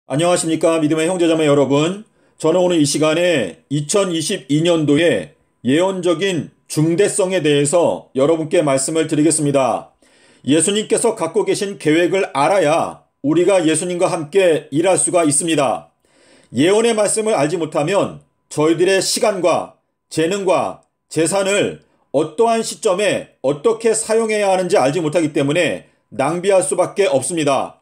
안녕하십니까 믿음의 형제자매 여러분. 저는 오늘 이 시간에 2022년도의 예언적인 중대성에 대해서 여러분께 말씀을 드리겠습니다. 예수님께서 갖고 계신 계획을 알아야 우리가 예수님과 함께 일할 수가 있습니다. 예언의 말씀을 알지 못하면 저희들의 시간과 재능과 재산을 어떠한 시점에 어떻게 사용해야 하는지 알지 못하기 때문에 낭비할 수밖에 없습니다.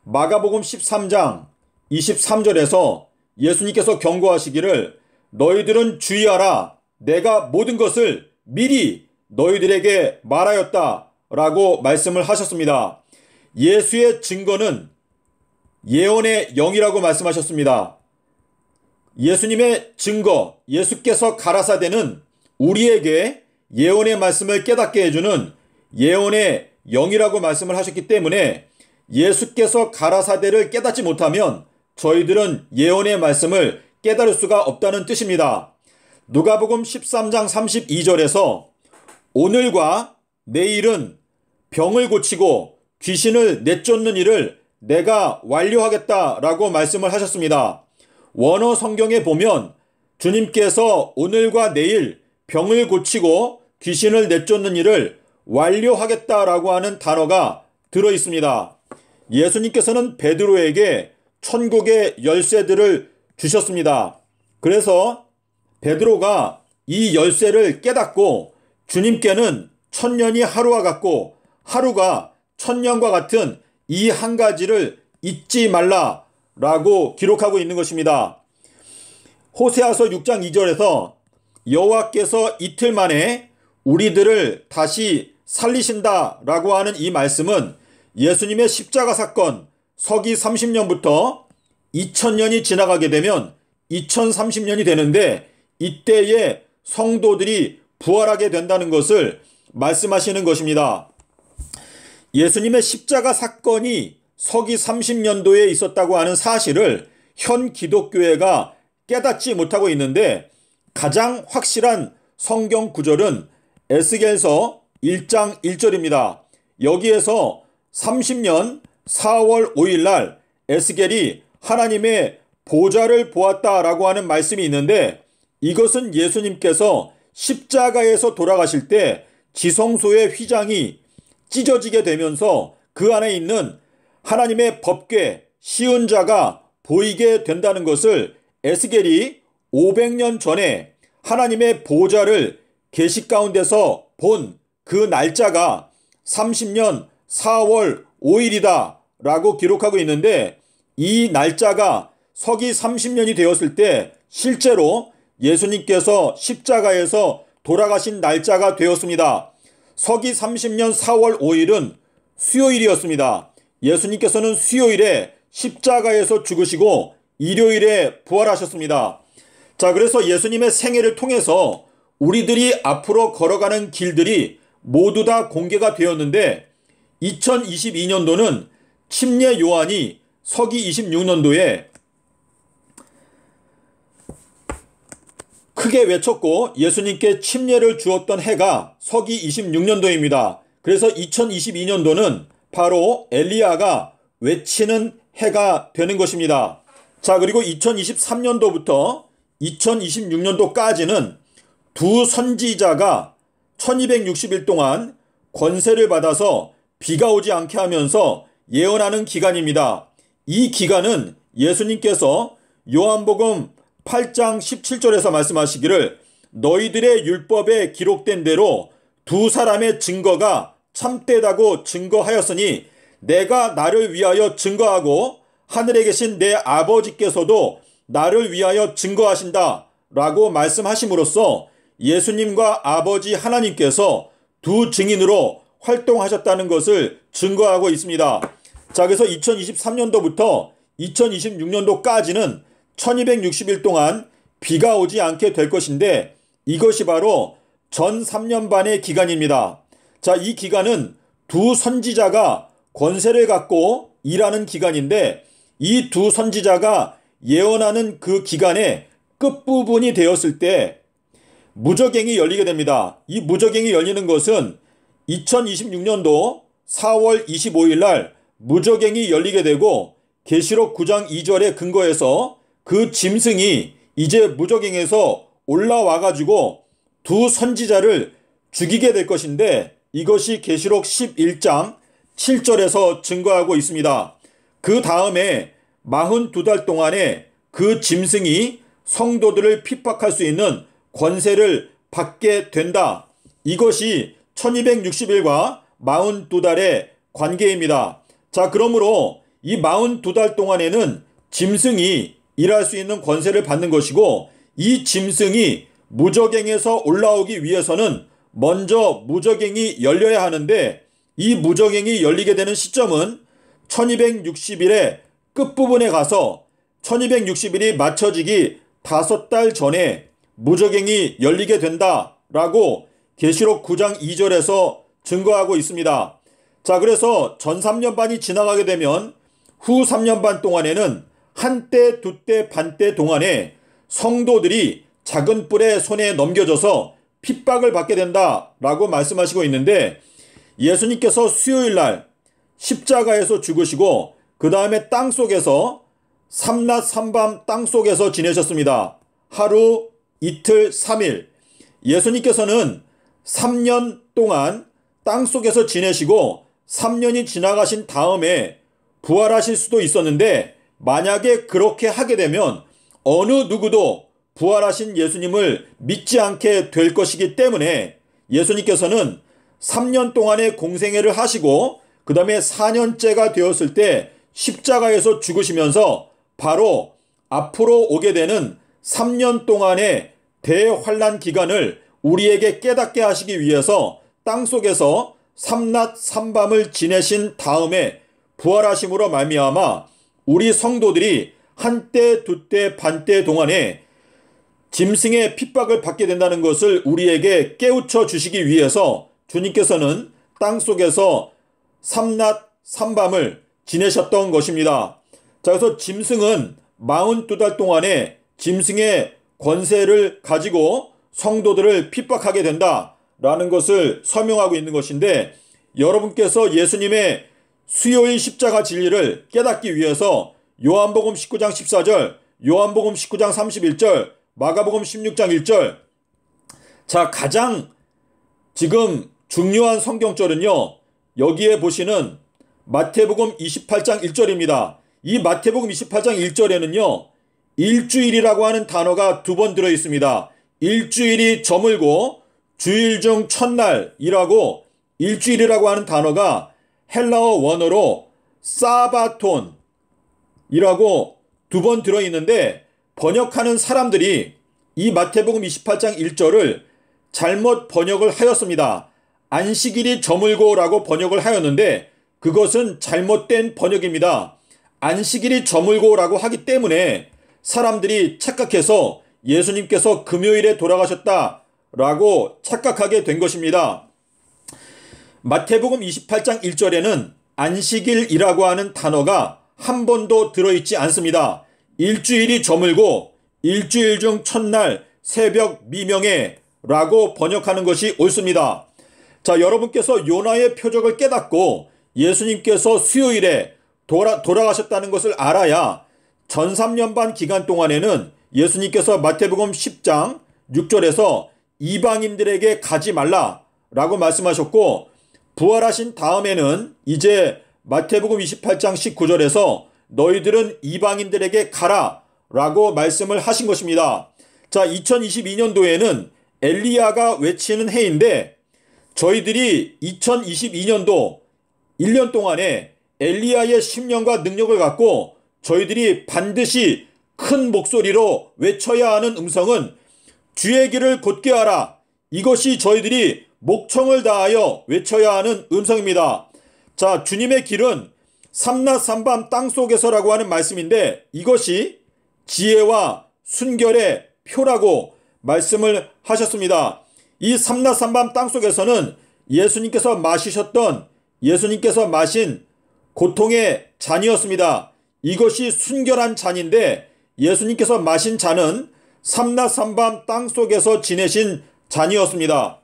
마가복음 13장 23절에서 예수님께서 경고하시기를 너희들은 주의하라. 내가 모든 것을 미리 너희들에게 말하였다 라고 말씀을 하셨습니다. 예수의 증거는 예언의 영이라고 말씀하셨습니다. 예수님의 증거, 예수께서 가라사대는 우리에게 예언의 말씀을 깨닫게 해주는 예언의 영이라고 말씀을 하셨기 때문에 예수께서 가라사대를 깨닫지 못하면 저희들은 예언의 말씀을 깨달을 수가 없다는 뜻입니다. 누가복음 13장 32절에서 오늘과 내일은 병을 고치고 귀신을 내쫓는 일을 내가 완료하겠다라고 말씀을 하셨습니다. 원어 성경에 보면 주님께서 오늘과 내일 병을 고치고 귀신을 내쫓는 일을 완료하겠다라고 하는 단어가 들어 있습니다. 예수님께서는 베드로에게 천국의 열쇠들을 주셨습니다. 그래서 베드로가 이 열쇠를 깨닫고 주님께는 천년이 하루와 같고 하루가 천년과 같은 이 한 가지를 잊지 말라라고 기록하고 있는 것입니다. 호세아서 6장 2절에서 여호와께서 이틀 만에 우리들을 다시 살리신다라고 하는 이 말씀은 예수님의 십자가 사건 서기 30년부터 2000년이 지나가게 되면 2030년이 되는데 이때에 성도들이 부활하게 된다는 것을 말씀하시는 것입니다. 예수님의 십자가 사건이 서기 30년도에 있었다고 하는 사실을 현 기독교회가 깨닫지 못하고 있는데 가장 확실한 성경 구절은 에스겔서 1장 1절입니다. 여기에서 30년 4월 5일 날 에스겔이 하나님의 보좌를 보았다라고 하는 말씀이 있는데 이것은 예수님께서 십자가에서 돌아가실 때 지성소의 휘장이 찢어지게 되면서 그 안에 있는 하나님의 법궤 시은자가 보이게 된다는 것을 에스겔이 500년 전에 하나님의 보좌를 계시 가운데서 본 그 날짜가 30년 4월 5일이다 라고 기록하고 있는데 이 날짜가 서기 30년이 되었을 때 실제로 예수님께서 십자가에서 돌아가신 날짜가 되었습니다. 서기 30년 4월 5일은 수요일이었습니다. 예수님께서는 수요일에 십자가에서 죽으시고 일요일에 부활하셨습니다. 자, 그래서 예수님의 생애를 통해서 우리들이 앞으로 걸어가는 길들이 모두 다 공개가 되었는데 2022년도는 침례 요한이 서기 26년도에 크게 외쳤고 예수님께 침례를 주었던 해가 서기 26년도입니다. 그래서 2022년도는 바로 엘리야가 외치는 해가 되는 것입니다. 자, 그리고 2023년도부터 2026년도까지는 두 선지자가 1260일 동안 권세를 받아서 비가 오지 않게 하면서 예언하는 기간입니다. 이 기간은 예수님께서 요한복음 8장 17절에서 말씀하시기를 너희들의 율법에 기록된 대로 두 사람의 증거가 참되다고 증거하였으니 내가 나를 위하여 증거하고 하늘에 계신 내 아버지께서도 나를 위하여 증거하신다 라고 말씀하심으로써 예수님과 아버지 하나님께서 두 증인으로 활동하셨다는 것을 증거하고 있습니다. 자, 그래서 2023년도부터 2026년도까지는 1260일 동안 비가 오지 않게 될 것인데 이것이 바로 전 3년 반의 기간입니다. 자, 이 기간은 두 선지자가 권세를 갖고 일하는 기간인데 이 두 선지자가 예언하는 그 기간의 끝부분이 되었을 때 무저갱이 열리게 됩니다. 이 무저갱이 열리는 것은 2026년도 4월 25일 날 무저갱이 열리게 되고 계시록 9장 2절에 근거해서 그 짐승이 이제 무저갱에서 올라와 가지고 두 선지자를 죽이게 될 것인데, 이것이 계시록 11장 7절에서 증거하고 있습니다. 그 다음에 42달 동안에 그 짐승이 성도들을 핍박할 수 있는 권세를 받게 된다. 이것이 1260일과 42달의 관계입니다. 자, 그러므로 이 42달 동안에는 짐승이 일할 수 있는 권세를 받는 것이고, 이 짐승이 무저갱에서 올라오기 위해서는 먼저 무저갱이 열려야 하는데, 이 무저갱이 열리게 되는 시점은 1260일의 끝부분에 가서 1260일이 맞춰지기 5달 전에 무저갱이 열리게 된다라고 계시록 9장 2절에서 증거하고 있습니다. 자, 그래서 전 3년 반이 지나가게 되면 후 3년 반 동안에는 한때, 두때, 반때 동안에 성도들이 작은 뿔의 손에 넘겨져서 핍박을 받게 된다라고 말씀하시고 있는데, 예수님께서 수요일날 십자가에서 죽으시고 그 다음에 땅속에서 삼낮 삼밤 땅속에서 지내셨습니다. 하루, 이틀, 3일. 예수님께서는 3년 동안 땅속에서 지내시고 3년이 지나가신 다음에 부활하실 수도 있었는데, 만약에 그렇게 하게 되면 어느 누구도 부활하신 예수님을 믿지 않게 될 것이기 때문에 예수님께서는 3년 동안의 공생애를 하시고 그 다음에 4년째가 되었을 때 십자가에서 죽으시면서 바로 앞으로 오게 되는 3년 동안의 대환란 기간을 우리에게 깨닫게 하시기 위해서 땅속에서 삼낮 삼밤을 지내신 다음에 부활하심으로 말미암아 우리 성도들이 한때, 두때, 반때 동안에 짐승의 핍박을 받게 된다는 것을 우리에게 깨우쳐 주시기 위해서 주님께서는 땅속에서 삼낮 삼밤을 지내셨던 것입니다. 자, 그래서 짐승은 42달 동안에 짐승의 권세를 가지고 성도들을 핍박하게 된다라는 것을 설명하고 있는 것인데, 여러분께서 예수님의 수요일 십자가 진리를 깨닫기 위해서 요한복음 19장 14절, 요한복음 19장 31절, 마가복음 16장 1절, 자, 가장 지금 중요한 성경절은요, 여기에 보시는 마태복음 28장 1절입니다. 이 마태복음 28장 1절에는요, 일주일이라고 하는 단어가 2번 들어 있습니다. 일주일이 저물고 주일 중 첫날이라고, 일주일이라고 하는 단어가 헬라어 원어로 사바톤이라고 2번 들어 있는데, 번역하는 사람들이 이 마태복음 28장 1절을 잘못 번역을 하였습니다. 안식일이 저물고라고 번역을 하였는데 그것은 잘못된 번역입니다. 안식일이 저물고라고 하기 때문에 사람들이 착각해서 예수님께서 금요일에 돌아가셨다라고 착각하게 된 것입니다. 마태복음 28장 1절에는 안식일이라고 하는 단어가 한 번도 들어있지 않습니다. 일주일이 저물고 일주일 중 첫날 새벽 미명에 라고 번역하는 것이 옳습니다. 자, 여러분께서 요나의 표적을 깨닫고 예수님께서 수요일에 돌아가셨다는 것을 알아야 전 3년 반 기간 동안에는 예수님께서 마태복음 10장 6절에서 이방인들에게 가지 말라라고 말씀하셨고, 부활하신 다음에는 이제 마태복음 28장 19절에서 너희들은 이방인들에게 가라 라고 말씀을 하신 것입니다. 자, 2022년도에는 엘리야가 외치는 해인데, 저희들이 2022년도 1년 동안에 엘리야의 심령과 능력을 갖고 저희들이 반드시 큰 목소리로 외쳐야 하는 음성은 주의 길을 곧게 하라. 이것이 저희들이 목청을 다하여 외쳐야 하는 음성입니다. 자, 주님의 길은 삼낮 삼밤 땅속에서라고 하는 말씀인데, 이것이 지혜와 순결의 표라고 말씀을 하셨습니다. 이 삼낮 삼밤 땅속에서는 예수님께서 마신 고통의 잔이었습니다. 이것이 순결한 잔인데, 예수님께서 마신 잔은 삼낮 삼밤 땅속에서 지내신 잔이었습니다.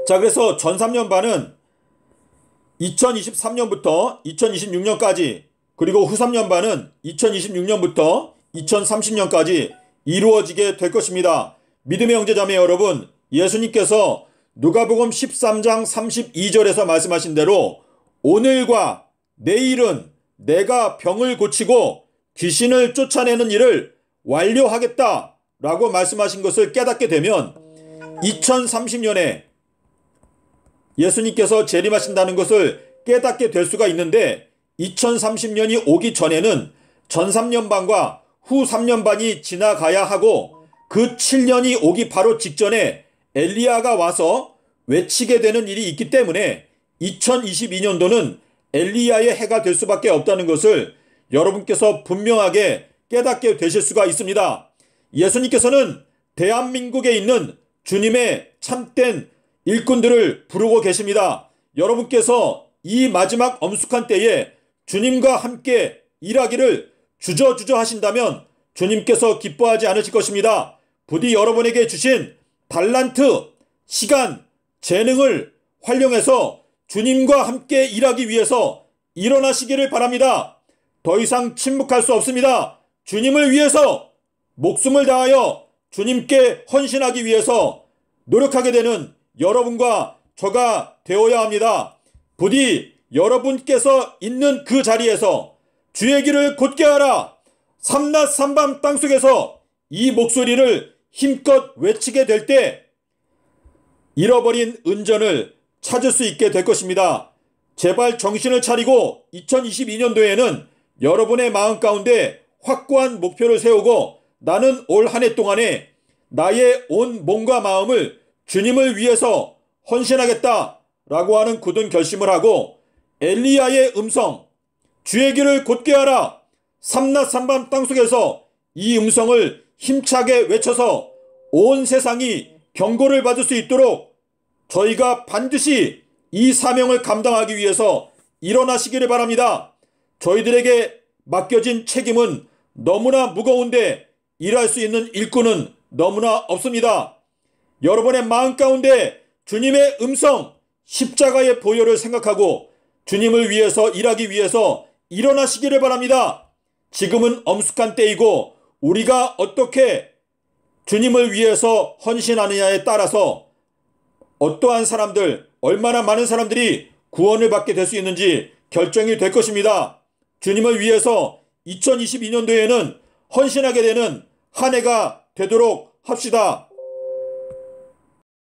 자, 그래서 전 3년 반은 2023년부터 2026년까지 그리고 후 3년반은 2026년부터 2030년까지 이루어지게 될 것입니다. 믿음의 형제자매 여러분, 예수님께서 누가복음 13장 32절에서 말씀하신 대로 오늘과 내일은 내가 병을 고치고 귀신을 쫓아내는 일을 완료하겠다라고 말씀하신 것을 깨닫게 되면 2030년에 예수님께서 재림하신다는 것을 깨닫게 될 수가 있는데 2030년이 오기 전에는 전 3년반과 후 3년반이 지나가야 하고 그 7년이 오기 바로 직전에 엘리야가 와서 외치게 되는 일이 있기 때문에 2022년도는 엘리야의 해가 될 수밖에 없다는 것을 여러분께서 분명하게 깨닫게 되실 수가 있습니다. 예수님께서는 대한민국에 있는 주님의 참된 일꾼들을 부르고 계십니다. 여러분께서 이 마지막 엄숙한 때에 주님과 함께 일하기를 주저주저 하신다면 주님께서 기뻐하지 않으실 것입니다. 부디 여러분에게 주신 달란트, 시간, 재능을 활용해서 주님과 함께 일하기 위해서 일어나시기를 바랍니다. 더 이상 침묵할 수 없습니다. 주님을 위해서 목숨을 다하여 주님께 헌신하기 위해서 노력하게 되는 여러분과 저가 되어야 합니다. 부디 여러분께서 있는 그 자리에서 주의 길을 곧게 하라. 삼낮 삼밤 땅속에서 이 목소리를 힘껏 외치게 될 때 잃어버린 은전을 찾을 수 있게 될 것입니다. 제발 정신을 차리고 2022년도에는 여러분의 마음 가운데 확고한 목표를 세우고 나는 올 한 해 동안에 나의 온 몸과 마음을 주님을 위해서 헌신하겠다라고 하는 굳은 결심을 하고 엘리야의 음성, 주의 길을 곧게 하라. 삼낮 삼밤 땅속에서 이 음성을 힘차게 외쳐서 온 세상이 경고를 받을 수 있도록 저희가 반드시 이 사명을 감당하기 위해서 일어나시기를 바랍니다. 저희들에게 맡겨진 책임은 너무나 무거운데 일할 수 있는 일꾼은 너무나 없습니다. 여러분의 마음 가운데 주님의 음성, 십자가의 보혈을 생각하고 주님을 위해서 일하기 위해서 일어나시기를 바랍니다. 지금은 엄숙한 때이고 우리가 어떻게 주님을 위해서 헌신하느냐에 따라서 어떠한 사람들, 얼마나 많은 사람들이 구원을 받게 될 수 있는지 결정이 될 것입니다. 주님을 위해서 2022년도에는 헌신하게 되는 한 해가 되도록 합시다.